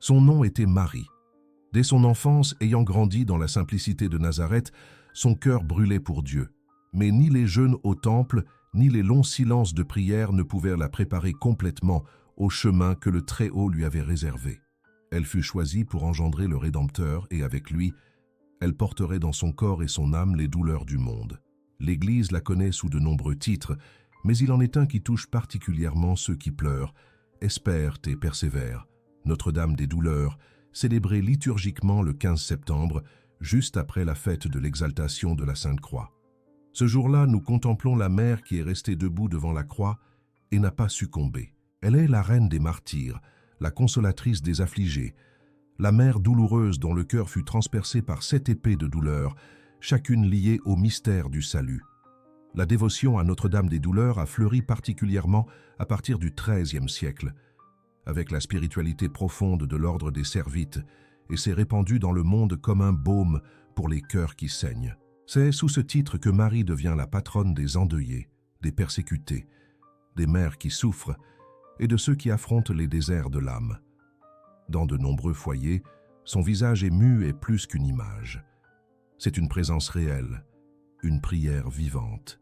Son nom était Marie. Dès son enfance, ayant grandi dans la simplicité de Nazareth, son cœur brûlait pour Dieu. Mais ni les jeûnes au temple, ni les longs silences de prière ne pouvaient la préparer complètement au chemin que le Très-Haut lui avait réservé. Elle fut choisie pour engendrer le Rédempteur et avec lui, elle porterait dans son corps et son âme les douleurs du monde. L'Église la connaît sous de nombreux titres, mais il en est un qui touche particulièrement ceux qui pleurent, espèrent et persévèrent. Notre-Dame des douleurs, célébrée liturgiquement le 15 septembre, juste après la fête de l'exaltation de la Sainte Croix. Ce jour-là, nous contemplons la mère qui est restée debout devant la croix et n'a pas succombé. Elle est la reine des martyrs, la consolatrice des affligés, la mère douloureuse dont le cœur fut transpercé par 7 épées de douleur, chacune liée au mystère du salut. La dévotion à Notre-Dame des douleurs a fleuri particulièrement à partir du XIIIe siècle, avec la spiritualité profonde de l'ordre des Servites, et s'est répandue dans le monde comme un baume pour les cœurs qui saignent. C'est sous ce titre que Marie devient la patronne des endeuillés, des persécutés, des mères qui souffrent et de ceux qui affrontent les déserts de l'âme. Dans de nombreux foyers, son visage ému est plus qu'une image. C'est une présence réelle, une prière vivante.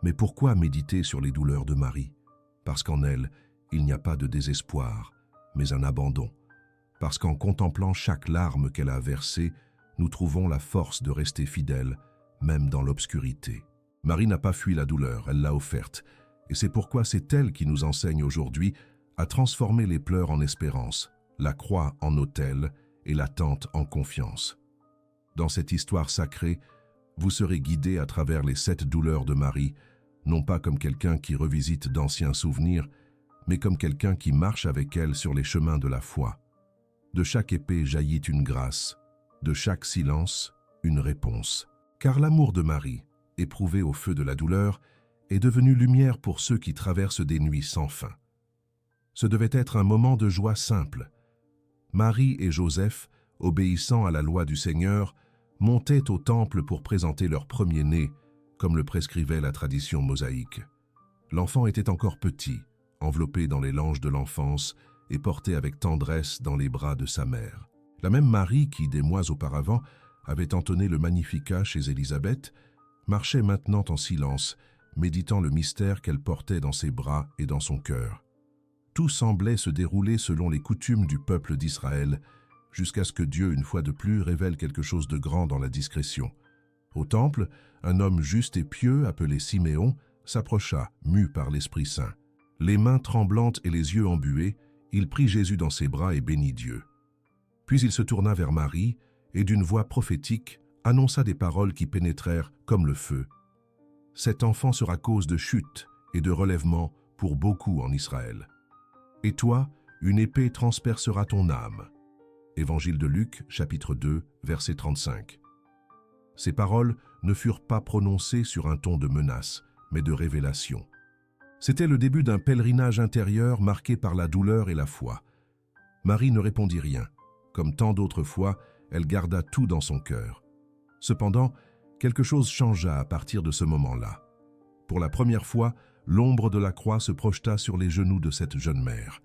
Mais pourquoi méditer sur les douleurs de Marie? Parce qu'en elle, il n'y a pas de désespoir, mais un abandon. Parce qu'en contemplant chaque larme qu'elle a versée, nous trouvons la force de rester fidèles, même dans l'obscurité. Marie n'a pas fui la douleur, elle l'a offerte. Et c'est pourquoi c'est elle qui nous enseigne aujourd'hui à transformer les pleurs en espérance, la croix en autel et l'attente en confiance. Dans cette histoire sacrée, vous serez guidés à travers les 7 douleurs de Marie, non pas comme quelqu'un qui revisite d'anciens souvenirs, mais comme quelqu'un qui marche avec elle sur les chemins de la foi. De chaque épée jaillit une grâce, de chaque silence, une réponse. Car l'amour de Marie, éprouvé au feu de la douleur, est devenu lumière pour ceux qui traversent des nuits sans fin. Ce devait être un moment de joie simple. Marie et Joseph, obéissant à la loi du Seigneur, montaient au temple pour présenter leur premier-né, comme le prescrivait la tradition mosaïque. L'enfant était encore petit, enveloppé dans les langes de l'enfance et porté avec tendresse dans les bras de sa mère. La même Marie qui, des mois auparavant, avait entonné le Magnificat chez Élisabeth, marchait maintenant en silence, méditant le mystère qu'elle portait dans ses bras et dans son cœur. Tout semblait se dérouler selon les coutumes du peuple d'Israël, jusqu'à ce que Dieu, une fois de plus, révèle quelque chose de grand dans la discrétion. Au temple, un homme juste et pieux, appelé Siméon, s'approcha, mu par l'Esprit Saint. Les mains tremblantes et les yeux embués, il prit Jésus dans ses bras et bénit Dieu. Puis il se tourna vers Marie et d'une voix prophétique annonça des paroles qui pénétrèrent comme le feu. « Cet enfant sera cause de chute et de relèvement pour beaucoup en Israël. Et toi, une épée transpercera ton âme. » Évangile de Luc, chapitre 2, verset 35. Ces paroles ne furent pas prononcées sur un ton de menace, mais de révélation. C'était le début d'un pèlerinage intérieur marqué par la douleur et la foi. Marie ne répondit rien. Comme tant d'autres fois, elle garda tout dans son cœur. Cependant, quelque chose changea à partir de ce moment-là. Pour la première fois, l'ombre de la croix se projeta sur les genoux de cette jeune mère.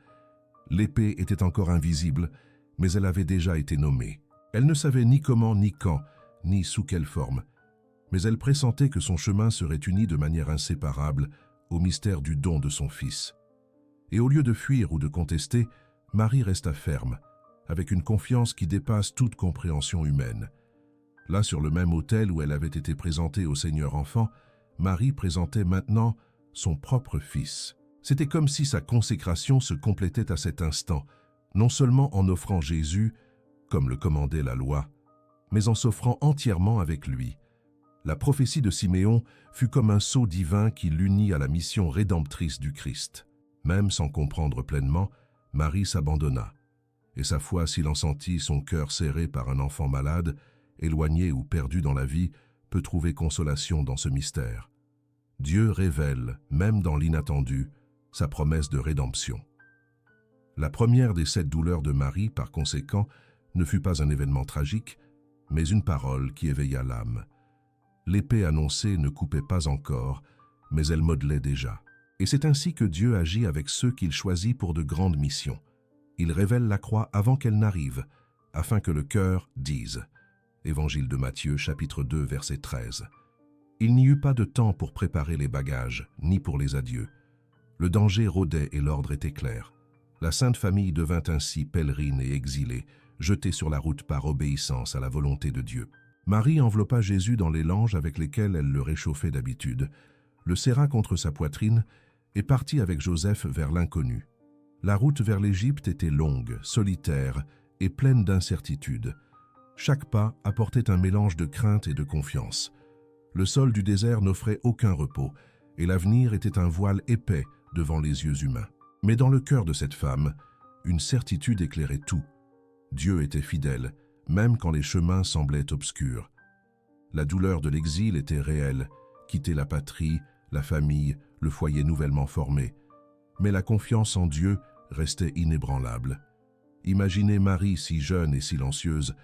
L'épée était encore invisible, mais elle avait déjà été nommée. Elle ne savait ni comment, ni quand, ni sous quelle forme, mais elle pressentait que son chemin serait uni de manière inséparable au mystère du don de son Fils. Et au lieu de fuir ou de contester, Marie resta ferme, avec une confiance qui dépasse toute compréhension humaine. Là, sur le même autel où elle avait été présentée au Seigneur enfant, Marie présentait maintenant son propre Fils. C'était comme si sa consécration se complétait à cet instant, non seulement en offrant Jésus, comme le commandait la loi, mais en s'offrant entièrement avec lui. La prophétie de Siméon fut comme un sceau divin qui l'unit à la mission rédemptrice du Christ. Même sans comprendre pleinement, Marie s'abandonna, et sa foi, s'il en sentit son cœur serré par un enfant malade, éloigné ou perdu dans la vie, peut trouver consolation dans ce mystère. Dieu révèle, même dans l'inattendu, sa promesse de rédemption. La première des 7 douleurs de Marie, par conséquent, ne fut pas un événement tragique, mais une parole qui éveilla l'âme. L'épée annoncée ne coupait pas encore, mais elle modelait déjà. Et c'est ainsi que Dieu agit avec ceux qu'il choisit pour de grandes missions. Il révèle la croix avant qu'elle n'arrive, afin que le cœur dise. Évangile de Matthieu, chapitre 2, verset 13. Il n'y eut pas de temps pour préparer les bagages, ni pour les adieux. Le danger rôdait et l'ordre était clair. La Sainte Famille devint ainsi pèlerine et exilée, jetée sur la route par obéissance à la volonté de Dieu. Marie enveloppa Jésus dans les langes avec lesquels elle le réchauffait d'habitude, le serra contre sa poitrine et partit avec Joseph vers l'inconnu. La route vers l'Égypte était longue, solitaire et pleine d'incertitudes. Chaque pas apportait un mélange de crainte et de confiance. Le sol du désert n'offrait aucun repos, et l'avenir était un voile épais devant les yeux humains. Mais dans le cœur de cette femme, une certitude éclairait tout. Dieu était fidèle, même quand les chemins semblaient obscurs. La douleur de l'exil était réelle, quitter la patrie, la famille, le foyer nouvellement formé. Mais la confiance en Dieu restait inébranlable. Imaginez Marie si jeune et silencieuse,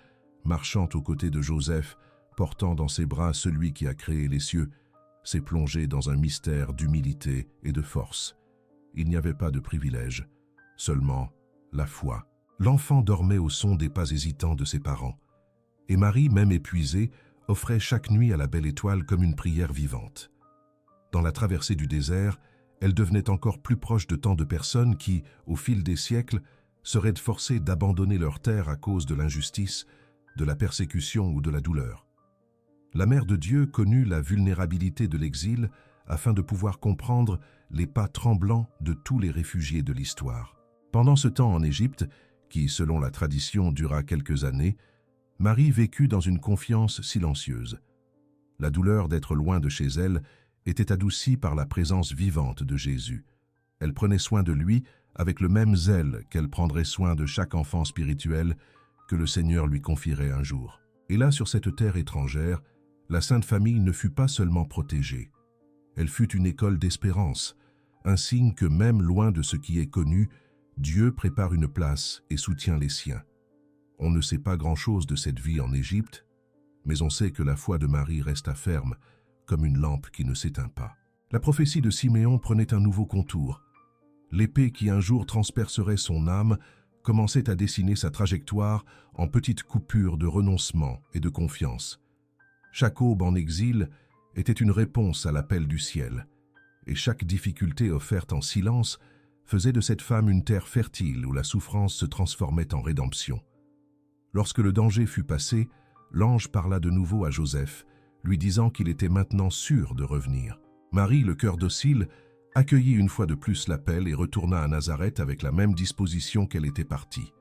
marchant aux côtés de Joseph, portant dans ses bras celui qui a créé les cieux, s'est plongée dans un mystère d'humilité et de force. Il n'y avait pas de privilège, seulement la foi. L'enfant dormait au son des pas hésitants de ses parents. Et Marie, même épuisée, offrait chaque nuit à la belle étoile comme une prière vivante. Dans la traversée du désert, elle devenait encore plus proche de tant de personnes qui, au fil des siècles, seraient forcées d'abandonner leur terre à cause de l'injustice, de la persécution ou de la douleur. La Mère de Dieu connut la vulnérabilité de l'exil afin de pouvoir comprendre les pas tremblants de tous les réfugiés de l'histoire. Pendant ce temps en Égypte, qui, selon la tradition, dura quelques années, Marie vécut dans une confiance silencieuse. La douleur d'être loin de chez elle était adoucie par la présence vivante de Jésus. Elle prenait soin de lui avec le même zèle qu'elle prendrait soin de chaque enfant spirituel que le Seigneur lui confierait un jour. Et là, sur cette terre étrangère, la Sainte Famille ne fut pas seulement protégée. Elle fut une école d'espérance, un signe que même loin de ce qui est connu, Dieu prépare une place et soutient les siens. On ne sait pas grand-chose de cette vie en Égypte, mais on sait que la foi de Marie resta ferme, comme une lampe qui ne s'éteint pas. La prophétie de Siméon prenait un nouveau contour. L'épée qui un jour transpercerait son âme commençait à dessiner sa trajectoire en petites coupures de renoncement et de confiance. Chaque aube en exil était une réponse à l'appel du ciel, et chaque difficulté offerte en silence faisait de cette femme une terre fertile où la souffrance se transformait en rédemption. Lorsque le danger fut passé, l'ange parla de nouveau à Joseph, lui disant qu'il était maintenant sûr de revenir. Marie, le cœur docile, accueillit une fois de plus l'appel et retourna à Nazareth avec la même disposition qu'elle était partie.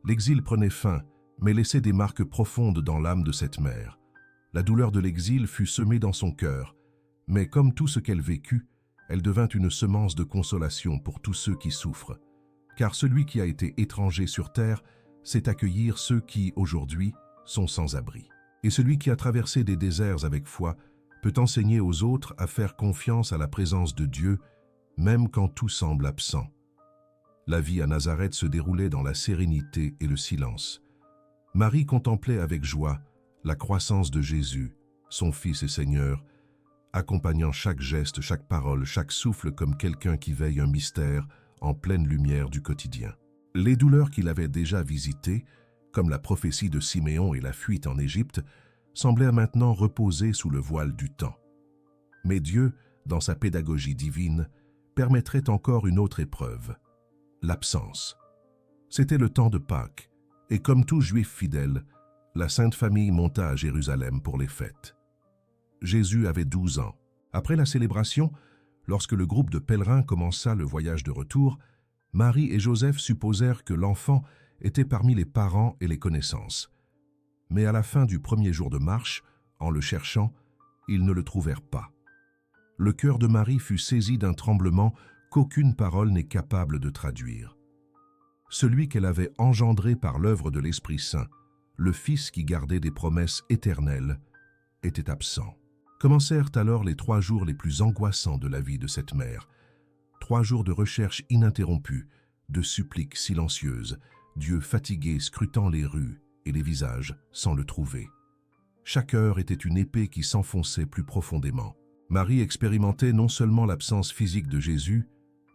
L'exil prenait fin, mais laissait des marques profondes dans l'âme de cette mère. La douleur de l'exil fut semée dans son cœur, mais comme tout ce qu'elle vécut, elle devint une semence de consolation pour tous ceux qui souffrent. Car celui qui a été étranger sur terre sait accueillir ceux qui, aujourd'hui, sont sans abri. Et celui qui a traversé des déserts avec foi peut enseigner aux autres à faire confiance à la présence de Dieu, même quand tout semble absent. La vie à Nazareth se déroulait dans la sérénité et le silence. Marie contemplait avec joie la croissance de Jésus, son Fils et Seigneur, accompagnant chaque geste, chaque parole, chaque souffle comme quelqu'un qui veille un mystère en pleine lumière du quotidien. Les douleurs qu'il avait déjà visitées, comme la prophétie de Siméon et la fuite en Égypte, semblaient maintenant reposer sous le voile du temps. Mais Dieu, dans sa pédagogie divine, permettrait encore une autre épreuve, l'absence. C'était le temps de Pâques, et comme tout juif fidèle, la Sainte Famille monta à Jérusalem pour les fêtes. Jésus avait 12 ans. Après la célébration, lorsque le groupe de pèlerins commença le voyage de retour, Marie et Joseph supposèrent que l'enfant était parmi les parents et les connaissances. Mais à la fin du premier jour de marche, en le cherchant, ils ne le trouvèrent pas. Le cœur de Marie fut saisi d'un tremblement qu'aucune parole n'est capable de traduire. Celui qu'elle avait engendré par l'œuvre de l'Esprit Saint, le Fils qui gardait des promesses éternelles, était absent. Commencèrent alors les 3 jours les plus angoissants de la vie de cette mère. 3 jours de recherche ininterrompue, de suppliques silencieuses, Dieu fatigué scrutant les rues et les visages sans le trouver. Chaque heure était une épée qui s'enfonçait plus profondément. Marie expérimentait non seulement l'absence physique de Jésus,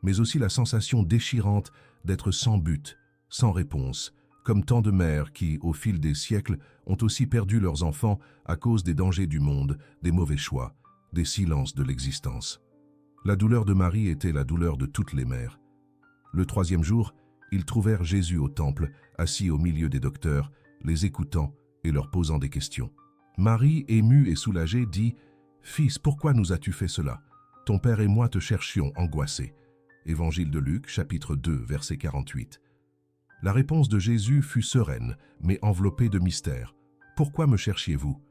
mais aussi la sensation déchirante d'être sans but, sans réponse, comme tant de mères qui, au fil des siècles, ont aussi perdu leurs enfants à cause des dangers du monde, des mauvais choix, des silences de l'existence. La douleur de Marie était la douleur de toutes les mères. Le troisième jour, ils trouvèrent Jésus au temple, assis au milieu des docteurs, les écoutant et leur posant des questions. Marie, émue et soulagée, dit « Fils, pourquoi nous as-tu fait cela? Ton père et moi te cherchions angoissés. » Évangile de Luc, chapitre 2, verset 48. La réponse de Jésus fut sereine, mais enveloppée de mystère. « Pourquoi me cherchiez-vous?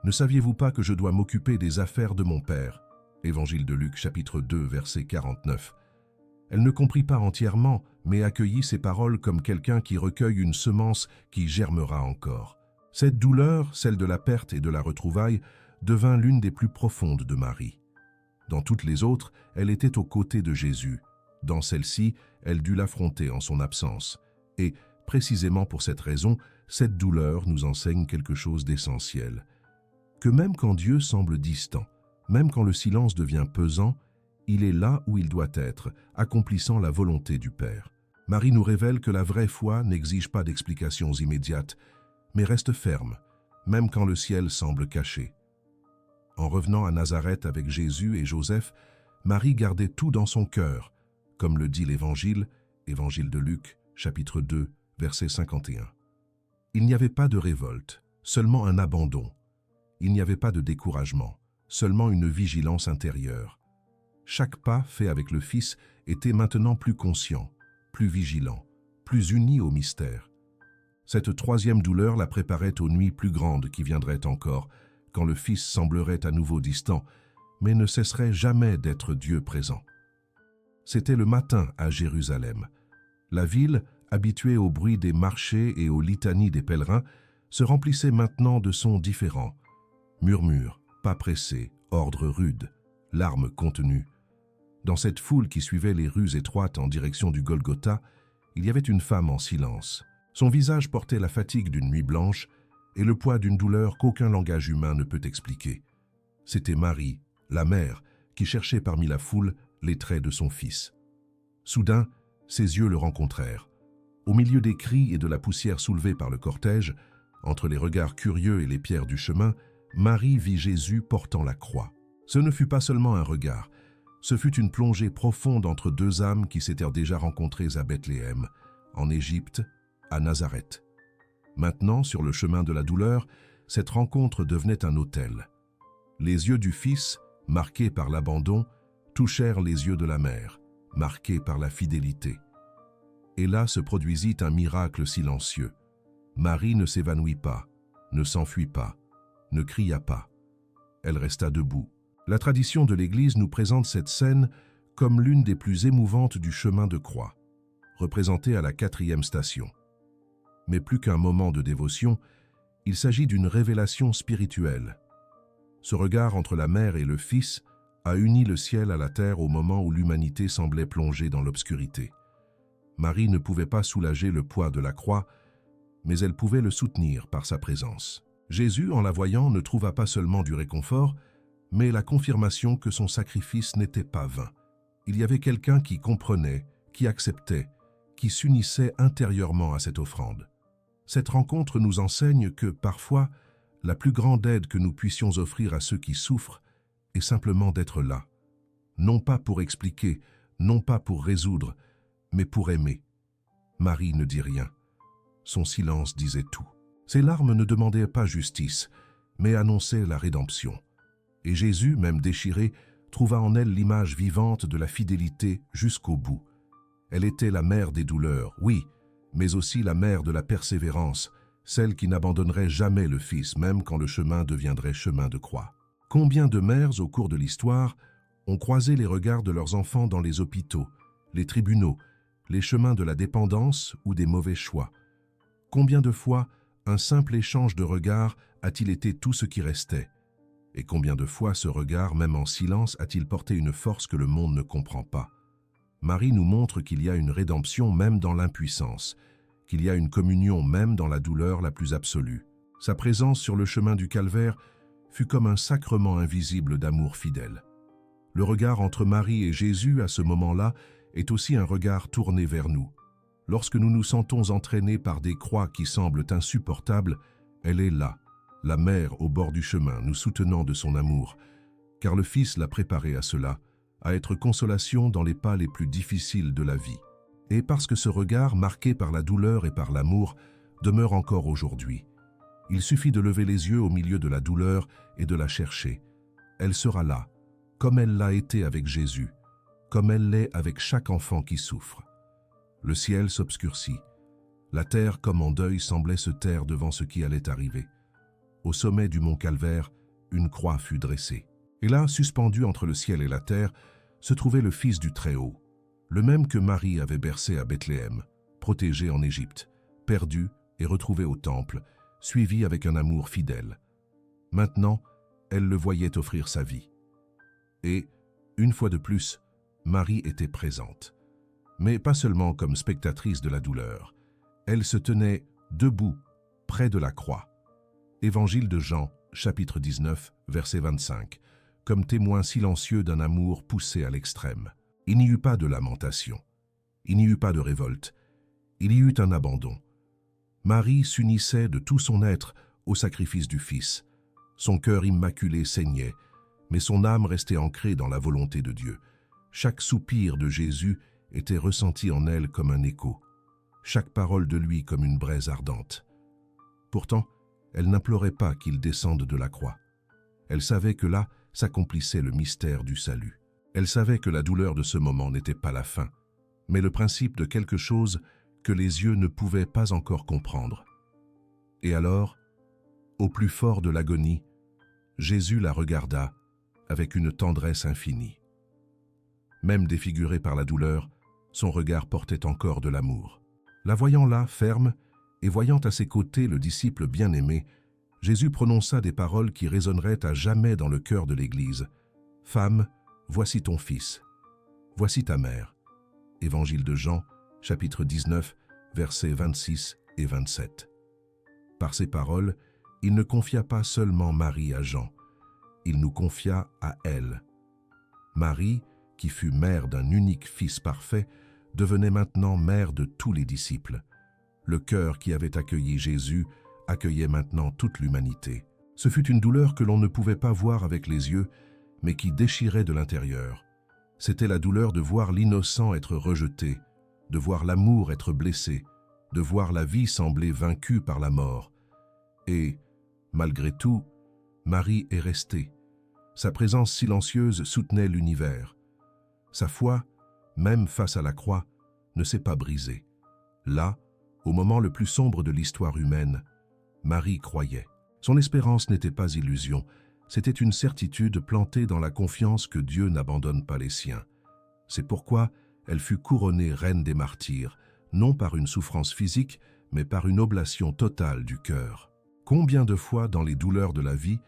Ne saviez-vous pas que je dois m'occuper des affaires de mon Père ?» Évangile de Luc, chapitre 2, verset 49. Elle ne comprit pas entièrement, mais accueillit ces paroles comme quelqu'un qui recueille une semence qui germera encore. Cette douleur, celle de la perte et de la retrouvaille, devint l'une des plus profondes de Marie. Dans toutes les autres, elle était aux côtés de Jésus. Dans celle-ci, elle dut l'affronter en son absence. Et, précisément pour cette raison, cette douleur nous enseigne quelque chose d'essentiel. Que même quand Dieu semble distant, même quand le silence devient pesant, il est là où il doit être, accomplissant la volonté du Père. Marie nous révèle que la vraie foi n'exige pas d'explications immédiates, mais reste ferme, même quand le ciel semble caché. En revenant à Nazareth avec Jésus et Joseph, Marie gardait tout dans son cœur, comme le dit l'Évangile, Évangile de Luc, chapitre 2, verset 51. Il n'y avait pas de révolte, seulement un abandon. Il n'y avait pas de découragement, seulement une vigilance intérieure. Chaque pas fait avec le Fils était maintenant plus conscient, plus vigilant, plus uni au mystère. Cette troisième douleur la préparait aux nuits plus grandes qui viendraient encore, quand le Fils semblerait à nouveau distant, mais ne cesserait jamais d'être Dieu présent. C'était le matin à Jérusalem. La ville, habituée au bruit des marchés et aux litanies des pèlerins, se remplissait maintenant de sons différents. Murmures, pas pressés, ordres rudes, larmes contenues. Dans cette foule qui suivait les rues étroites en direction du Golgotha, il y avait une femme en silence. Son visage portait la fatigue d'une nuit blanche et le poids d'une douleur qu'aucun langage humain ne peut expliquer. C'était Marie, la mère, qui cherchait parmi la foule les traits de son fils. Soudain, ses yeux le rencontrèrent. Au milieu des cris et de la poussière soulevée par le cortège, entre les regards curieux et les pierres du chemin, Marie vit Jésus portant la croix. Ce ne fut pas seulement un regard, ce fut une plongée profonde entre deux âmes qui s'étaient déjà rencontrées à Bethléem, en Égypte, à Nazareth. Maintenant, sur le chemin de la douleur, cette rencontre devenait un autel. Les yeux du Fils, marqués par l'abandon, touchèrent les yeux de la mère, marqués par la fidélité. Et là se produisit un miracle silencieux. Marie ne s'évanouit pas, ne s'enfuit pas, ne cria pas. Elle resta debout. La tradition de l'Église nous présente cette scène comme l'une des plus émouvantes du chemin de croix, représentée à la 4e station. Mais plus qu'un moment de dévotion, il s'agit d'une révélation spirituelle. Ce regard entre la mère et le Fils a uni le ciel à la terre au moment où l'humanité semblait plongée dans l'obscurité. Marie ne pouvait pas soulager le poids de la croix, mais elle pouvait le soutenir par sa présence. Jésus, en la voyant, ne trouva pas seulement du réconfort, mais la confirmation que son sacrifice n'était pas vain. Il y avait quelqu'un qui comprenait, qui acceptait, qui s'unissait intérieurement à cette offrande. Cette rencontre nous enseigne que, parfois, la plus grande aide que nous puissions offrir à ceux qui souffrent est simplement d'être là. Non pas pour expliquer, non pas pour résoudre, mais pour aimer. Marie ne dit rien. Son silence disait tout. Ses larmes ne demandaient pas justice, mais annonçaient la rédemption. Et Jésus, même déchiré, trouva en elle l'image vivante de la fidélité jusqu'au bout. Elle était la mère des douleurs, oui, mais aussi la mère de la persévérance, celle qui n'abandonnerait jamais le Fils, même quand le chemin deviendrait chemin de croix. Combien de mères, au cours de l'histoire, ont croisé les regards de leurs enfants dans les hôpitaux, les tribunaux, les chemins de la dépendance ou des mauvais choix? Combien de fois un simple échange de regards a-t-il été tout ce qui restait? Et combien de fois ce regard, même en silence, a-t-il porté une force que le monde ne comprend pas? Marie nous montre qu'il y a une rédemption même dans l'impuissance, qu'il y a une communion même dans la douleur la plus absolue. Sa présence sur le chemin du calvaire fut comme un sacrement invisible d'amour fidèle. Le regard entre Marie et Jésus à ce moment-là est aussi un regard tourné vers nous. Lorsque nous nous sentons entraînés par des croix qui semblent insupportables, elle est là, la mère au bord du chemin, nous soutenant de son amour, car le Fils l'a préparée à cela, à être consolation dans les pas les plus difficiles de la vie. Et parce que ce regard, marqué par la douleur et par l'amour, demeure encore aujourd'hui. Il suffit de lever les yeux au milieu de la douleur et de la chercher. Elle sera là, comme elle l'a été avec Jésus, comme elle l'est avec chaque enfant qui souffre. Le ciel s'obscurcit. La terre, comme en deuil, semblait se taire devant ce qui allait arriver. Au sommet du mont Calvaire, une croix fut dressée. Et là, suspendu entre le ciel et la terre, se trouvait le Fils du Très-Haut, le même que Marie avait bercé à Bethléem, protégé en Égypte, perdu et retrouvé au temple, suivi avec un amour fidèle. Maintenant, elle le voyait offrir sa vie. Et, une fois de plus, Marie était présente. Mais pas seulement comme spectatrice de la douleur. Elle se tenait debout, près de la croix. Évangile de Jean, chapitre 19, verset 25, comme témoin silencieux d'un amour poussé à l'extrême. Il n'y eut pas de lamentation, il n'y eut pas de révolte, il y eut un abandon. Marie s'unissait de tout son être au sacrifice du Fils. Son cœur immaculé saignait, mais son âme restait ancrée dans la volonté de Dieu. Chaque soupir de Jésus était ressenti en elle comme un écho, chaque parole de lui comme une braise ardente. Pourtant, elle n'implorait pas qu'il descende de la croix. Elle savait que là s'accomplissait le mystère du salut. Elle savait que la douleur de ce moment n'était pas la fin, mais le principe de quelque chose que les yeux ne pouvaient pas encore comprendre. Et alors, au plus fort de l'agonie, Jésus la regarda avec une tendresse infinie. Même défiguré par la douleur, son regard portait encore de l'amour. La voyant là, ferme, et voyant à ses côtés le disciple bien-aimé, Jésus prononça des paroles qui résonneraient à jamais dans le cœur de l'Église. « Femme, voici ton fils. Voici ta mère. » Évangile de Jean, chapitre 19, versets 26 et 27. Par ces paroles, il ne confia pas seulement Marie à Jean, il nous confia à elle. Marie, qui fut mère d'un unique Fils parfait, devenait maintenant mère de tous les disciples. Le cœur qui avait accueilli Jésus accueillait maintenant toute l'humanité. Ce fut une douleur que l'on ne pouvait pas voir avec les yeux, mais qui déchirait de l'intérieur. C'était la douleur de voir l'innocent être rejeté, de voir l'amour être blessé, de voir la vie sembler vaincue par la mort. Et, malgré tout, Marie est restée. Sa présence silencieuse soutenait l'univers. Sa foi, même face à la croix, ne s'est pas brisée. Là, au moment le plus sombre de l'histoire humaine, Marie croyait. Son espérance n'était pas illusion, c'était une certitude plantée dans la confiance que Dieu n'abandonne pas les siens. C'est pourquoi elle fut couronnée reine des martyrs, non par une souffrance physique, mais par une oblation totale du cœur. Combien de fois dans les douleurs de la vie,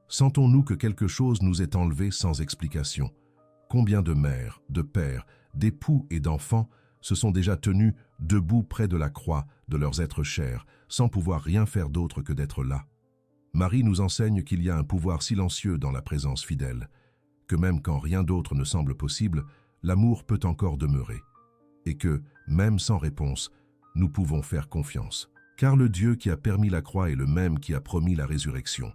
sentons-nous que quelque chose nous est enlevé sans explication? Combien de mères, de pères, d'époux et d'enfants se sont déjà tenus debout près de la croix de leurs êtres chers, sans pouvoir rien faire d'autre que d'être là? Marie nous enseigne qu'il y a un pouvoir silencieux dans la présence fidèle, que même quand rien d'autre ne semble possible, l'amour peut encore demeurer, et que, même sans réponse, nous pouvons faire confiance. Car le Dieu qui a permis la croix est le même qui a promis la résurrection.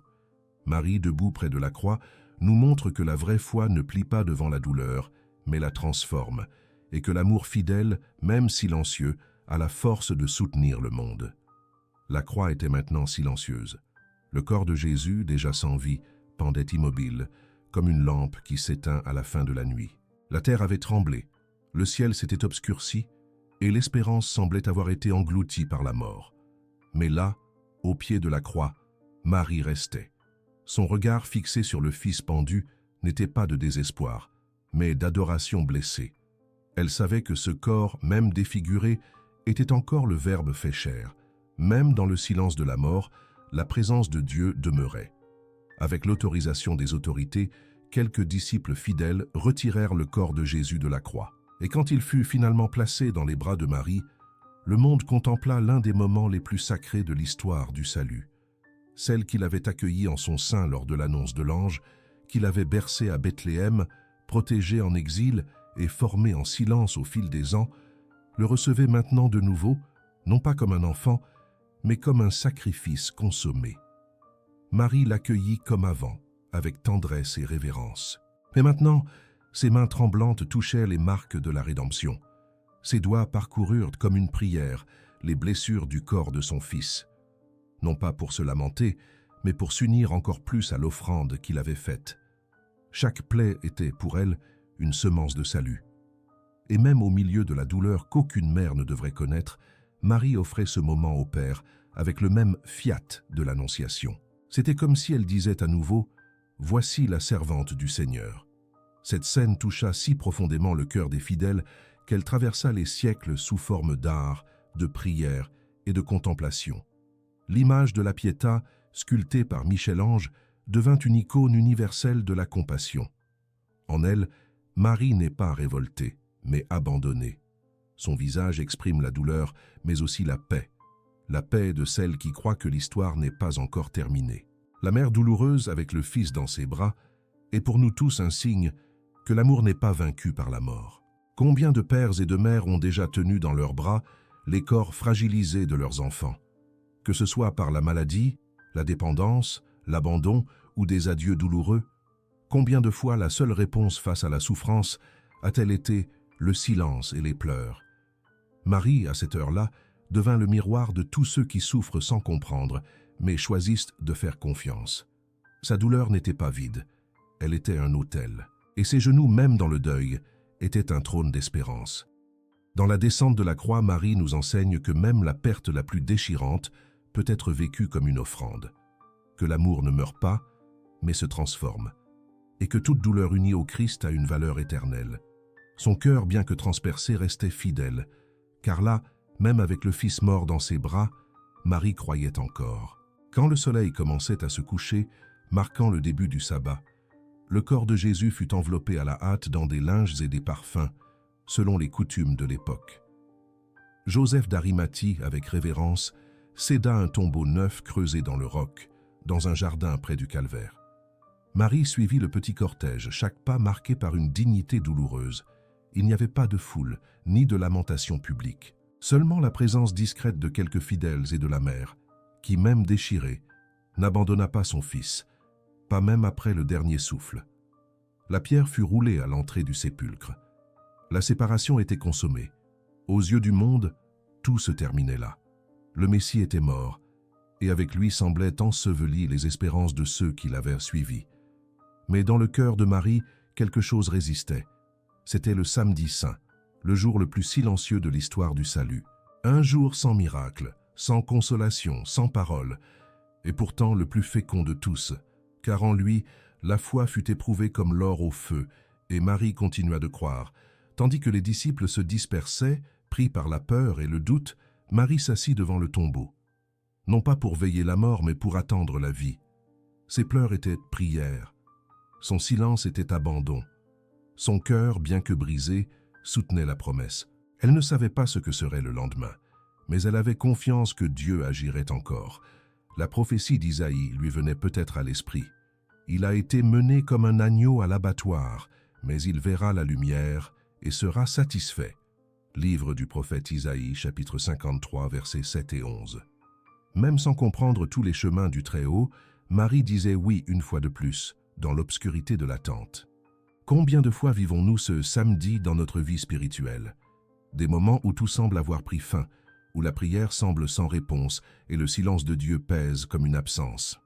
Marie, debout près de la croix, nous montre que la vraie foi ne plie pas devant la douleur, mais la transforme, et que l'amour fidèle, même silencieux, a la force de soutenir le monde. La croix était maintenant silencieuse. Le corps de Jésus, déjà sans vie, pendait immobile, comme une lampe qui s'éteint à la fin de la nuit. La terre avait tremblé, le ciel s'était obscurci, et l'espérance semblait avoir été engloutie par la mort. Mais là, au pied de la croix, Marie restait. Son regard fixé sur le Fils pendu n'était pas de désespoir, mais d'adoration blessée. Elle savait que ce corps, même défiguré, était encore le Verbe fait chair. Même dans le silence de la mort, la présence de Dieu demeurait. Avec l'autorisation des autorités, quelques disciples fidèles retirèrent le corps de Jésus de la croix. Et quand il fut finalement placé dans les bras de Marie, le monde contempla l'un des moments les plus sacrés de l'histoire du salut. Celle qu'il avait accueillie en son sein lors de l'annonce de l'ange, qu'il avait bercée à Bethléem, protégée en exil et formée en silence au fil des ans, le recevait maintenant de nouveau, non pas comme un enfant, mais comme un sacrifice consommé. Marie l'accueillit comme avant, avec tendresse et révérence. Mais maintenant, ses mains tremblantes touchaient les marques de la rédemption. Ses doigts parcoururent comme une prière les blessures du corps de son fils. Non pas pour se lamenter, mais pour s'unir encore plus à l'offrande qu'il avait faite. Chaque plaie était, pour elle, une semence de salut. Et même au milieu de la douleur qu'aucune mère ne devrait connaître, Marie offrait ce moment au Père avec le même fiat de l'Annonciation. C'était comme si elle disait à nouveau « Voici la servante du Seigneur ». Cette scène toucha si profondément le cœur des fidèles qu'elle traversa les siècles sous forme d'art, de prière et de contemplation. L'image de la Pietà, sculptée par Michel-Ange, devint une icône universelle de la compassion. En elle, Marie n'est pas révoltée, mais abandonnée. Son visage exprime la douleur, mais aussi la paix de celle qui croit que l'histoire n'est pas encore terminée. La mère douloureuse avec le fils dans ses bras est pour nous tous un signe que l'amour n'est pas vaincu par la mort. Combien de pères et de mères ont déjà tenu dans leurs bras les corps fragilisés de leurs enfants? Que ce soit par la maladie, la dépendance, l'abandon ou des adieux douloureux, combien de fois la seule réponse face à la souffrance a-t-elle été le silence et les pleurs? Marie, à cette heure-là, devint le miroir de tous ceux qui souffrent sans comprendre, mais choisissent de faire confiance. Sa douleur n'était pas vide, elle était un autel, et ses genoux, même dans le deuil, étaient un trône d'espérance. Dans la descente de la croix, Marie nous enseigne que même la perte la plus déchirante peut être vécue comme une offrande, que l'amour ne meurt pas, mais se transforme, et que toute douleur unie au Christ a une valeur éternelle. Son cœur, bien que transpercé, restait fidèle, car là, même avec le Fils mort dans ses bras, Marie croyait encore. Quand le soleil commençait à se coucher, marquant le début du sabbat, le corps de Jésus fut enveloppé à la hâte dans des linges et des parfums, selon les coutumes de l'époque. Joseph d'Arimathie, avec révérence, céda un tombeau neuf creusé dans le roc, dans un jardin près du calvaire. Marie suivit le petit cortège, chaque pas marqué par une dignité douloureuse. Il n'y avait pas de foule, ni de lamentation publique. Seulement la présence discrète de quelques fidèles et de la mère, qui, même déchirée, n'abandonna pas son fils, pas même après le dernier souffle. La pierre fut roulée à l'entrée du sépulcre. La séparation était consommée. Aux yeux du monde, tout se terminait là. Le Messie était mort, et avec lui semblaient ensevelies les espérances de ceux qui l'avaient suivi. Mais dans le cœur de Marie, quelque chose résistait. C'était le samedi saint, le jour le plus silencieux de l'histoire du salut. Un jour sans miracle, sans consolation, sans parole, et pourtant le plus fécond de tous, car en lui, la foi fut éprouvée comme l'or au feu, et Marie continua de croire. Tandis que les disciples se dispersaient, pris par la peur et le doute, Marie s'assit devant le tombeau. Non pas pour veiller la mort, mais pour attendre la vie. Ses pleurs étaient prières. Son silence était abandon. Son cœur, bien que brisé, soutenait la promesse. Elle ne savait pas ce que serait le lendemain, mais elle avait confiance que Dieu agirait encore. La prophétie d'Isaïe lui venait peut-être à l'esprit. Il a été mené comme un agneau à l'abattoir, mais il verra la lumière et sera satisfait. Livre du prophète Isaïe, chapitre 53, versets 7 et 11. Même sans comprendre tous les chemins du Très-Haut, Marie disait oui une fois de plus, dans l'obscurité de l'attente. Combien de fois vivons-nous ce samedi dans notre vie spirituelle? Des moments où tout semble avoir pris fin, où la prière semble sans réponse et le silence de Dieu pèse comme une absence.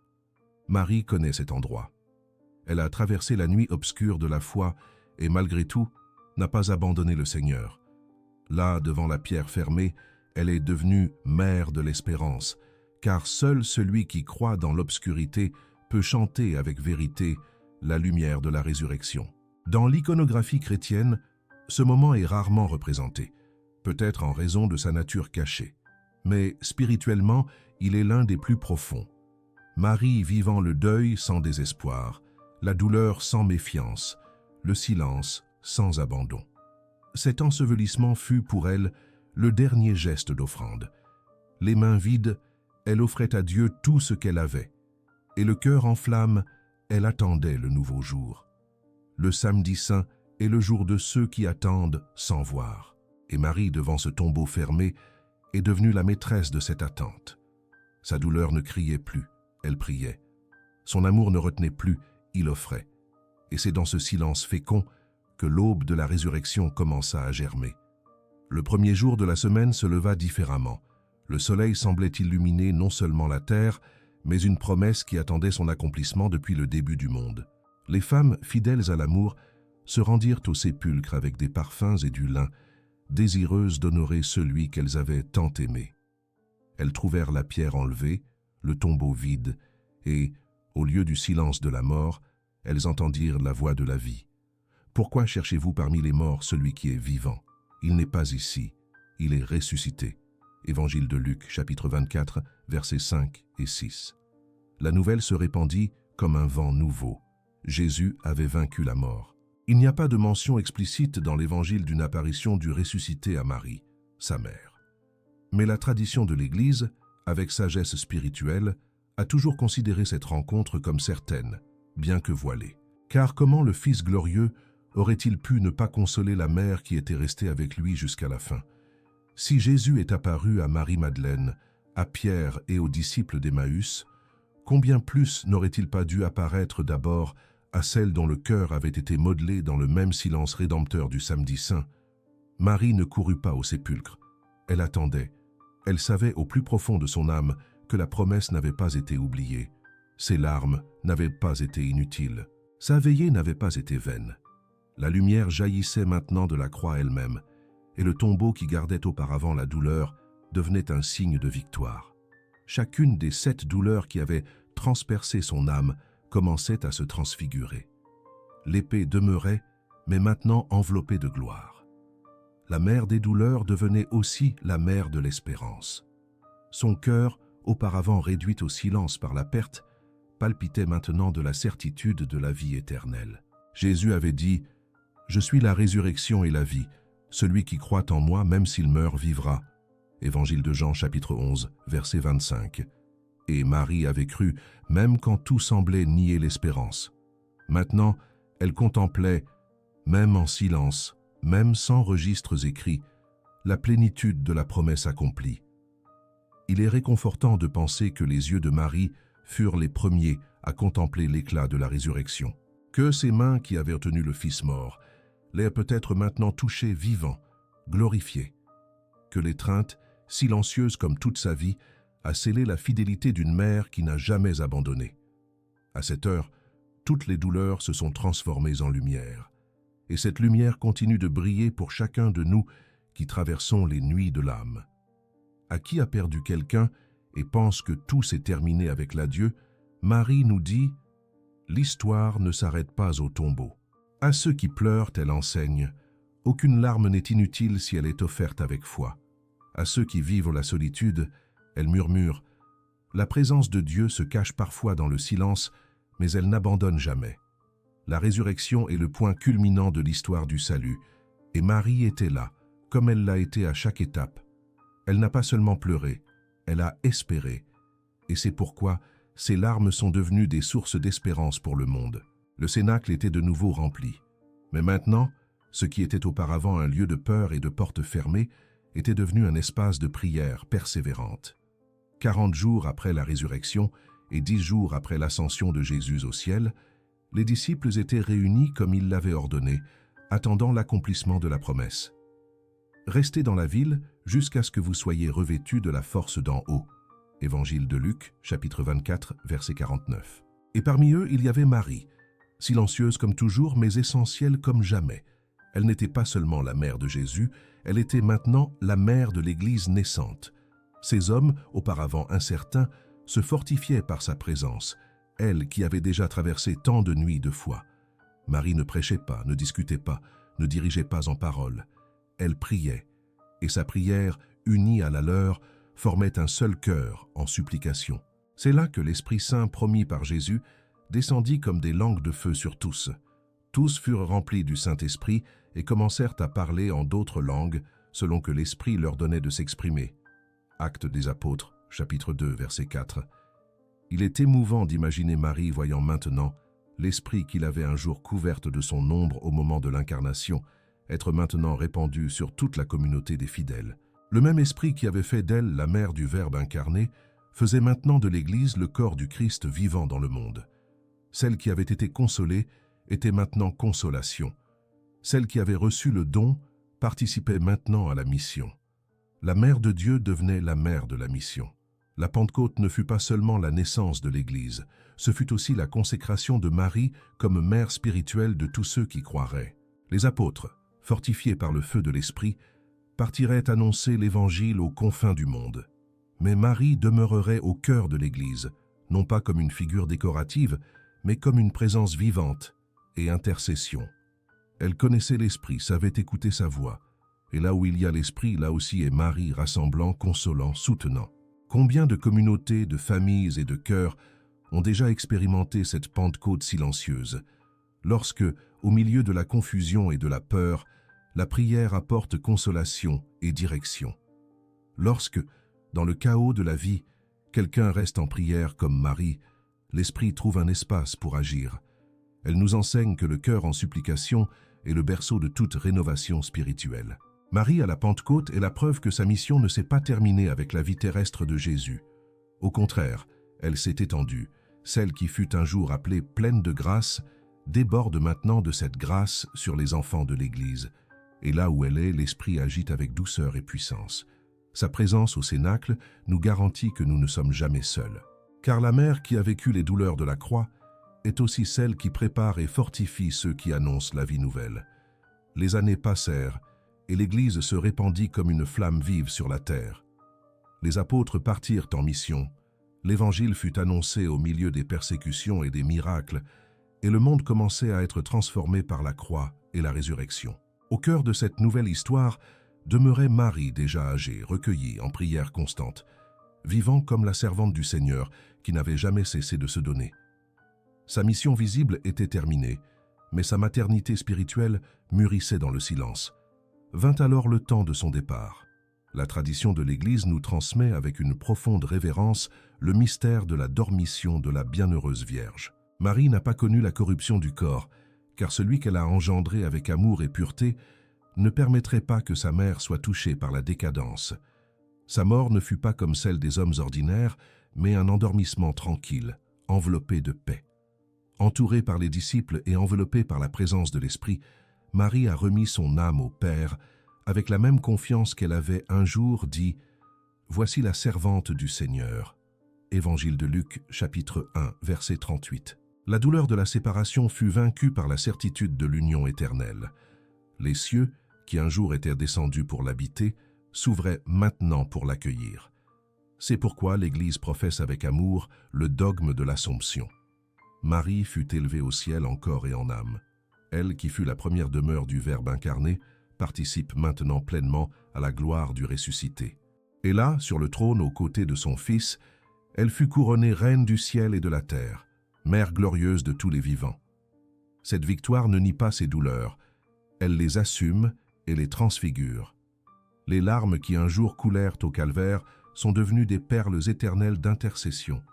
Marie connaît cet endroit. Elle a traversé la nuit obscure de la foi et malgré tout, n'a pas abandonné le Seigneur. Là, devant la pierre fermée, elle est devenue mère de l'espérance, car seul celui qui croit dans l'obscurité peut chanter avec vérité la lumière de la résurrection. Dans l'iconographie chrétienne, ce moment est rarement représenté, peut-être en raison de sa nature cachée. Mais spirituellement, il est l'un des plus profonds. Marie vivant le deuil sans désespoir, la douleur sans méfiance, le silence sans abandon. Cet ensevelissement fut pour elle le dernier geste d'offrande. Les mains vides, elle offrait à Dieu tout ce qu'elle avait, et le cœur en flamme, elle attendait le nouveau jour. Le samedi saint est le jour de ceux qui attendent sans voir. Et Marie, devant ce tombeau fermé, est devenue la maîtresse de cette attente. Sa douleur ne criait plus, elle priait. Son amour ne retenait plus, il offrait. Et c'est dans ce silence fécond que l'aube de la résurrection commença à germer. Le premier jour de la semaine se leva différemment. Le soleil semblait illuminer non seulement la terre, mais une promesse qui attendait son accomplissement depuis le début du monde. Les femmes, fidèles à l'amour, se rendirent au sépulcre avec des parfums et du lin, désireuses d'honorer celui qu'elles avaient tant aimé. Elles trouvèrent la pierre enlevée, le tombeau vide, et, au lieu du silence de la mort, elles entendirent la voix de la vie. « Pourquoi cherchez-vous parmi les morts celui qui est vivant? Il n'est pas ici, il est ressuscité. » Évangile de Luc, chapitre 24, versets 5 et 6. La nouvelle se répandit comme un vent nouveau. Jésus avait vaincu la mort. Il n'y a pas de mention explicite dans l'Évangile d'une apparition du ressuscité à Marie, sa mère. Mais la tradition de l'Église, avec sagesse spirituelle, a toujours considéré cette rencontre comme certaine, bien que voilée. Car comment le Fils glorieux aurait-il pu ne pas consoler la mère qui était restée avec lui jusqu'à la fin? Si Jésus est apparu à Marie-Madeleine, à Pierre et aux disciples d'Emmaüs, combien plus n'aurait-il pas dû apparaître d'abord à celle dont le cœur avait été modelé dans le même silence rédempteur du samedi saint? Marie ne courut pas au sépulcre. Elle attendait. Elle savait au plus profond de son âme que la promesse n'avait pas été oubliée. Ses larmes n'avaient pas été inutiles. Sa veillée n'avait pas été vaine. La lumière jaillissait maintenant de la croix elle-même, et le tombeau qui gardait auparavant la douleur devenait un signe de victoire. Chacune des 7 douleurs qui avaient transpercé son âme commençait à se transfigurer. L'épée demeurait, mais maintenant enveloppée de gloire. La mère des douleurs devenait aussi la mère de l'espérance. Son cœur, auparavant réduit au silence par la perte, palpitait maintenant de la certitude de la vie éternelle. Jésus avait dit « Je suis la résurrection et la vie. Celui qui croit en moi, même s'il meurt, vivra. » Évangile de Jean, chapitre 11, verset 25. Et Marie avait cru, même quand tout semblait nier l'espérance. Maintenant, elle contemplait, même en silence, même sans registres écrits, la plénitude de la promesse accomplie. Il est réconfortant de penser que les yeux de Marie furent les premiers à contempler l'éclat de la résurrection. Que ses mains qui avaient tenu le Fils mort l'aient peut-être maintenant touché vivant, glorifié. Que l'étreinte, silencieuse comme toute sa vie, a scellé la fidélité d'une mère qui n'a jamais abandonné. À cette heure, toutes les douleurs se sont transformées en lumière. Et cette lumière continue de briller pour chacun de nous qui traversons les nuits de l'âme. À qui a perdu quelqu'un et pense que tout s'est terminé avec l'adieu, Marie nous dit « L'histoire ne s'arrête pas au tombeau. » À ceux qui pleurent, elle enseigne « Aucune larme n'est inutile si elle est offerte avec foi. » À ceux qui vivent la solitude, elle murmure « La présence de Dieu se cache parfois dans le silence, mais elle n'abandonne jamais. » La résurrection est le point culminant de l'histoire du salut, et Marie était là, comme elle l'a été à chaque étape. Elle n'a pas seulement pleuré, elle a espéré, et c'est pourquoi ses larmes sont devenues des sources d'espérance pour le monde. Le cénacle était de nouveau rempli. Mais maintenant, ce qui était auparavant un lieu de peur et de portes fermées était devenu un espace de prière persévérante. 40 jours après la résurrection et 10 jours après l'ascension de Jésus au ciel, les disciples étaient réunis comme il l'avait ordonné, attendant l'accomplissement de la promesse. « Restez dans la ville jusqu'à ce que vous soyez revêtus de la force d'en haut. » Évangile de Luc, chapitre 24, verset 49. Et parmi eux, il y avait Marie, silencieuse comme toujours, mais essentielle comme jamais. Elle n'était pas seulement la mère de Jésus, elle était maintenant la mère de l'Église naissante. Ces hommes, auparavant incertains, se fortifiaient par sa présence, elle qui avait déjà traversé tant de nuits de foi. Marie ne prêchait pas, ne discutait pas, ne dirigeait pas en parole. Elle priait, et sa prière, unie à la leur, formait un seul cœur en supplication. C'est là que l'Esprit Saint promis par Jésus descendit comme des langues de feu sur tous. Tous furent remplis du Saint-Esprit et commencèrent à parler en d'autres langues selon que l'Esprit leur donnait de s'exprimer. Actes des Apôtres, chapitre 2, verset 4. Il est émouvant d'imaginer Marie voyant maintenant l'Esprit qu'il avait un jour couverte de son ombre au moment de l'incarnation, être maintenant répandue sur toute la communauté des fidèles. Le même esprit qui avait fait d'elle la mère du Verbe incarné faisait maintenant de l'Église le corps du Christ vivant dans le monde. Celle qui avait été consolée était maintenant consolation. Celle qui avait reçu le don participait maintenant à la mission. La mère de Dieu devenait la mère de la mission. La Pentecôte ne fut pas seulement la naissance de l'Église, ce fut aussi la consécration de Marie comme mère spirituelle de tous ceux qui croiraient. Les apôtres, fortifiés par le feu de l'Esprit, partiraient annoncer l'Évangile aux confins du monde. Mais Marie demeurerait au cœur de l'Église, non pas comme une figure décorative, mais comme une présence vivante et intercession. Elle connaissait l'Esprit, savait écouter sa voix. Et là où il y a l'Esprit, là aussi est Marie rassemblant, consolant, soutenant. Combien de communautés, de familles et de cœurs ont déjà expérimenté cette Pentecôte silencieuse, lorsque, au milieu de la confusion et de la peur, la prière apporte consolation et direction. Lorsque, dans le chaos de la vie, quelqu'un reste en prière comme Marie, l'Esprit trouve un espace pour agir. Elle nous enseigne que le cœur en supplication est le berceau de toute rénovation spirituelle. Marie à la Pentecôte est la preuve que sa mission ne s'est pas terminée avec la vie terrestre de Jésus. Au contraire, elle s'est étendue. Celle qui fut un jour appelée pleine de grâce déborde maintenant de cette grâce sur les enfants de l'Église. Et là où elle est, l'Esprit agit avec douceur et puissance. Sa présence au Cénacle nous garantit que nous ne sommes jamais seuls. Car la mère qui a vécu les douleurs de la croix est aussi celle qui prépare et fortifie ceux qui annoncent la vie nouvelle. Les années passèrent, et l'Église se répandit comme une flamme vive sur la terre. Les apôtres partirent en mission, l'Évangile fut annoncé au milieu des persécutions et des miracles, et le monde commençait à être transformé par la croix et la résurrection. Au cœur de cette nouvelle histoire demeurait Marie déjà âgée, recueillie en prière constante, vivant comme la servante du Seigneur qui n'avait jamais cessé de se donner. Sa mission visible était terminée, mais sa maternité spirituelle mûrissait dans le silence. Vint alors le temps de son départ. La tradition de l'Église nous transmet avec une profonde révérence le mystère de la dormition de la bienheureuse Vierge. Marie n'a pas connu la corruption du corps, car celui qu'elle a engendré avec amour et pureté ne permettrait pas que sa mère soit touchée par la décadence. Sa mort ne fut pas comme celle des hommes ordinaires, mais un endormissement tranquille, enveloppé de paix. Entourée par les disciples et enveloppée par la présence de l'Esprit, Marie a remis son âme au Père avec la même confiance qu'elle avait un jour dit « Voici la servante du Seigneur ». Évangile de Luc, chapitre 1, verset 38. La douleur de la séparation fut vaincue par la certitude de l'union éternelle. Les cieux, qui un jour étaient descendus pour l'habiter, s'ouvraient maintenant pour l'accueillir. C'est pourquoi l'Église professe avec amour le dogme de l'Assomption. Marie fut élevée au ciel en corps et en âme. Elle, qui fut la première demeure du Verbe incarné, participe maintenant pleinement à la gloire du ressuscité. Et là, sur le trône aux côtés de son Fils, elle fut couronnée reine du ciel et de la terre, mère glorieuse de tous les vivants. Cette victoire ne nie pas ses douleurs, elle les assume et les transfigure. Les larmes qui un jour coulèrent au calvaire sont devenues des perles éternelles d'intercession.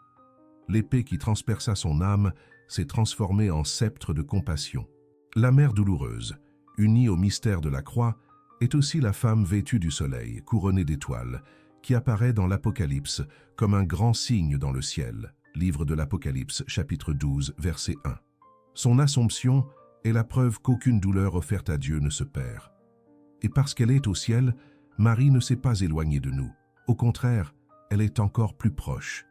L'épée qui transperça son âme s'est transformée en sceptre de compassion. La mère douloureuse, unie au mystère de la croix, est aussi la femme vêtue du soleil, couronnée d'étoiles, qui apparaît dans l'Apocalypse comme un grand signe dans le ciel. Livre de l'Apocalypse, chapitre 12, verset 1. Son Assomption est la preuve qu'aucune douleur offerte à Dieu ne se perd. Et parce qu'elle est au ciel, Marie ne s'est pas éloignée de nous. Au contraire, elle est encore plus proche.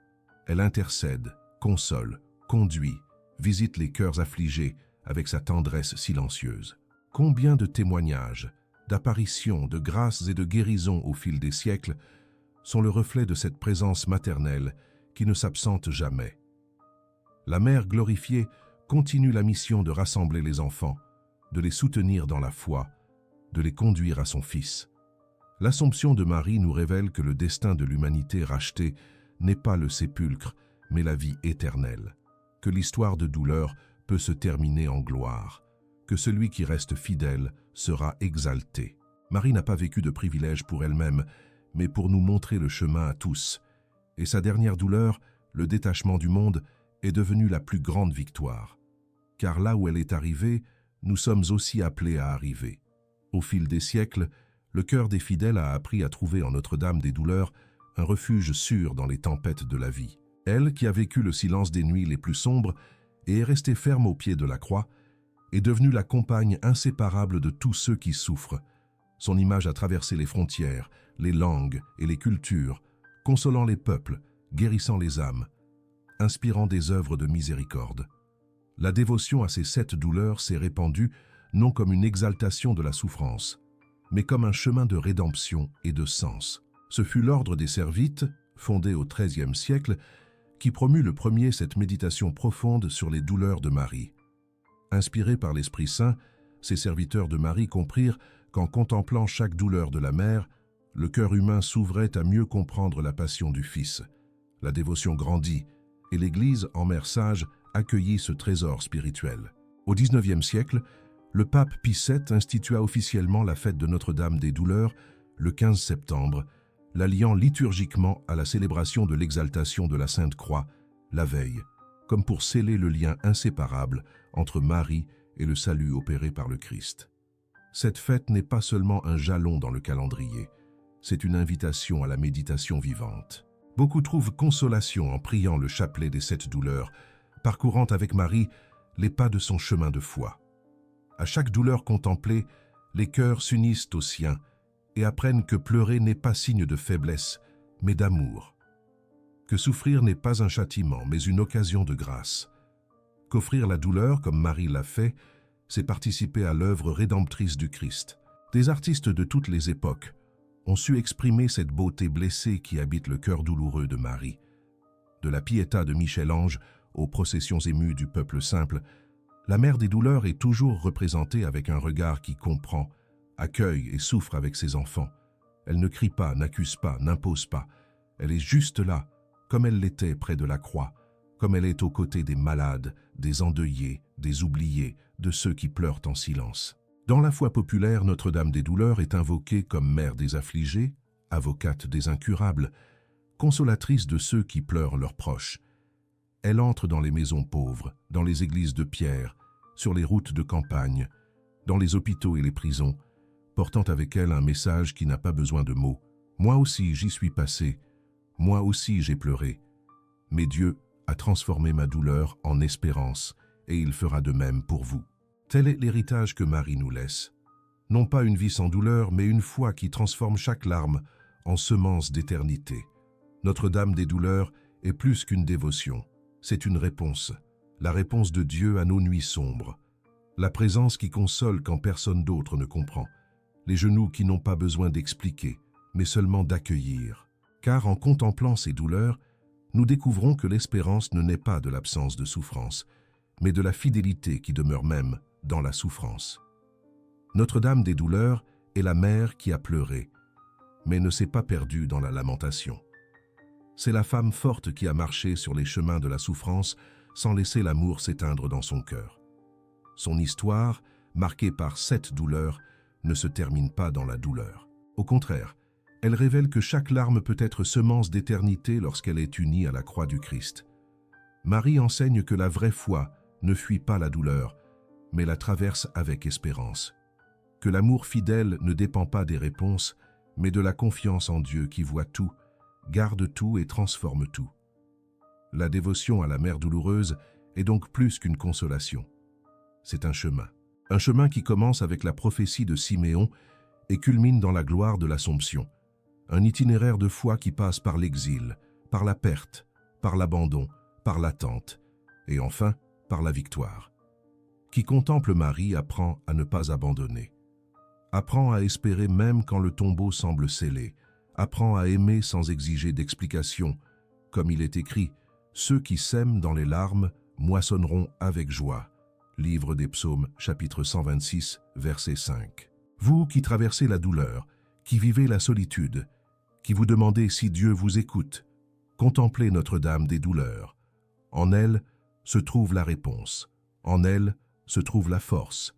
Elle intercède, console, conduit, visite les cœurs affligés avec sa tendresse silencieuse. Combien de témoignages, d'apparitions, de grâces et de guérisons au fil des siècles sont le reflet de cette présence maternelle qui ne s'absente jamais. La mère glorifiée continue la mission de rassembler les enfants, de les soutenir dans la foi, de les conduire à son Fils. L'Assomption de Marie nous révèle que le destin de l'humanité rachetée n'est pas le sépulcre, mais la vie éternelle, que l'histoire de douleur peut se terminer en gloire, que celui qui reste fidèle sera exalté. Marie n'a pas vécu de privilèges pour elle-même, mais pour nous montrer le chemin à tous. Et sa dernière douleur, le détachement du monde, est devenue la plus grande victoire. Car là où elle est arrivée, nous sommes aussi appelés à arriver. Au fil des siècles, le cœur des fidèles a appris à trouver en Notre-Dame des douleurs un refuge sûr dans les tempêtes de la vie. Elle, qui a vécu le silence des nuits les plus sombres et est restée ferme au pied de la croix, est devenue la compagne inséparable de tous ceux qui souffrent. Son image a traversé les frontières, les langues et les cultures, consolant les peuples, guérissant les âmes, inspirant des œuvres de miséricorde. La dévotion à ces 7 douleurs s'est répandue non comme une exaltation de la souffrance, mais comme un chemin de rédemption et de sens. Ce fut l'ordre des Servites, fondé au XIIIe siècle, qui promut le premier cette méditation profonde sur les douleurs de Marie. Inspirés par l'Esprit Saint, ces serviteurs de Marie comprirent qu'en contemplant chaque douleur de la mère, le cœur humain s'ouvrait à mieux comprendre la passion du Fils. La dévotion grandit, et l'Église, en mère sage, accueillit ce trésor spirituel. Au XIXe siècle, le pape Pie VII institua officiellement la fête de Notre-Dame des Douleurs le 15 septembre, la liant liturgiquement à la célébration de l'exaltation de la Sainte Croix, la veille, comme pour sceller le lien inséparable entre Marie et le salut opéré par le Christ. Cette fête n'est pas seulement un jalon dans le calendrier, c'est une invitation à la méditation vivante. Beaucoup trouvent consolation en priant le chapelet des 7 douleurs, parcourant avec Marie les pas de son chemin de foi. À chaque douleur contemplée, les cœurs s'unissent aux siens et apprennent que pleurer n'est pas signe de faiblesse, mais d'amour. Que souffrir n'est pas un châtiment, mais une occasion de grâce. Qu'offrir la douleur, comme Marie l'a fait, c'est participer à l'œuvre rédemptrice du Christ. Des artistes de toutes les époques ont su exprimer cette beauté blessée qui habite le cœur douloureux de Marie. De la Pietà de Michel-Ange aux processions émues du peuple simple, la mère des douleurs est toujours représentée avec un regard qui comprend, accueille et souffre avec ses enfants. Elle ne crie pas, n'accuse pas, n'impose pas. Elle est juste là, comme elle l'était près de la croix, comme elle est aux côtés des malades, des endeuillés, des oubliés, de ceux qui pleurent en silence. Dans la foi populaire, Notre-Dame des Douleurs est invoquée comme mère des affligés, avocate des incurables, consolatrice de ceux qui pleurent leurs proches. Elle entre dans les maisons pauvres, dans les églises de pierre, sur les routes de campagne, dans les hôpitaux et les prisons, portant avec elle un message qui n'a pas besoin de mots. Moi aussi j'y suis passé, moi aussi j'ai pleuré. Mais Dieu a transformé ma douleur en espérance, et il fera de même pour vous. Tel est l'héritage que Marie nous laisse. Non pas une vie sans douleur, mais une foi qui transforme chaque larme en semence d'éternité. Notre-Dame des Douleurs est plus qu'une dévotion. C'est une réponse, la réponse de Dieu à nos nuits sombres. La présence qui console quand personne d'autre ne comprend. Les genoux qui n'ont pas besoin d'expliquer, mais seulement d'accueillir. Car en contemplant ces douleurs, nous découvrons que l'espérance ne naît pas de l'absence de souffrance, mais de la fidélité qui demeure même dans la souffrance. Notre-Dame des Douleurs est la mère qui a pleuré, mais ne s'est pas perdue dans la lamentation. C'est la femme forte qui a marché sur les chemins de la souffrance sans laisser l'amour s'éteindre dans son cœur. Son histoire, marquée par 7 douleurs, ne se termine pas dans la douleur. Au contraire, elle révèle que chaque larme peut être semence d'éternité lorsqu'elle est unie à la croix du Christ. Marie enseigne que la vraie foi ne fuit pas la douleur, mais la traverse avec espérance. Que l'amour fidèle ne dépend pas des réponses, mais de la confiance en Dieu qui voit tout, garde tout et transforme tout. La dévotion à la mère douloureuse est donc plus qu'une consolation. C'est un chemin qui commence avec la prophétie de Siméon et culmine dans la gloire de l'Assomption. Un itinéraire de foi qui passe par l'exil, par la perte, par l'abandon, par l'attente, et enfin par la victoire. Qui contemple Marie apprend à ne pas abandonner. Apprend à espérer même quand le tombeau semble scellé. Apprend à aimer sans exiger d'explication. Comme il est écrit, « Ceux qui sèment dans les larmes moissonneront avec joie ». Livre des Psaumes, chapitre 126, verset 5. Vous qui traversez la douleur, qui vivez la solitude, qui vous demandez si Dieu vous écoute, contemplez Notre-Dame des Douleurs. En elle se trouve la réponse. En elle se trouve la force.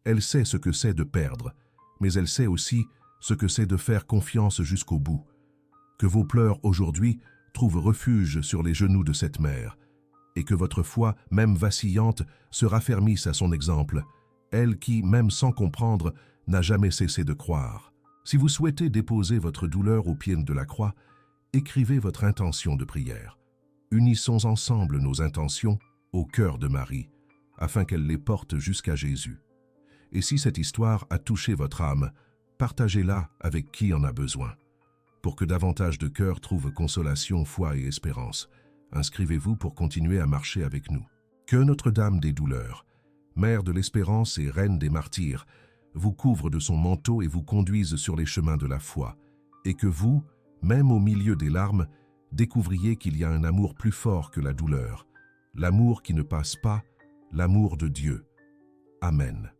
Elle sait ce que c'est de perdre, mais elle sait aussi ce que c'est de faire confiance jusqu'au bout. Que vos pleurs aujourd'hui trouvent refuge sur les genoux de cette mère, et que votre foi, même vacillante, se raffermisse à son exemple, elle qui, même sans comprendre, n'a jamais cessé de croire. Si vous souhaitez déposer votre douleur au pied de la croix, écrivez votre intention de prière. Unissons ensemble nos intentions au cœur de Marie, afin qu'elle les porte jusqu'à Jésus. Et si cette histoire a touché votre âme, partagez-la avec qui en a besoin. Pour que davantage de cœurs trouvent consolation, foi et espérance, inscrivez-vous pour continuer à marcher avec nous. Que Notre-Dame des douleurs, Mère de l'espérance et Reine des martyrs, vous couvre de son manteau et vous conduise sur les chemins de la foi, et que vous, même au milieu des larmes, découvriez qu'il y a un amour plus fort que la douleur, l'amour qui ne passe pas, l'amour de Dieu. Amen.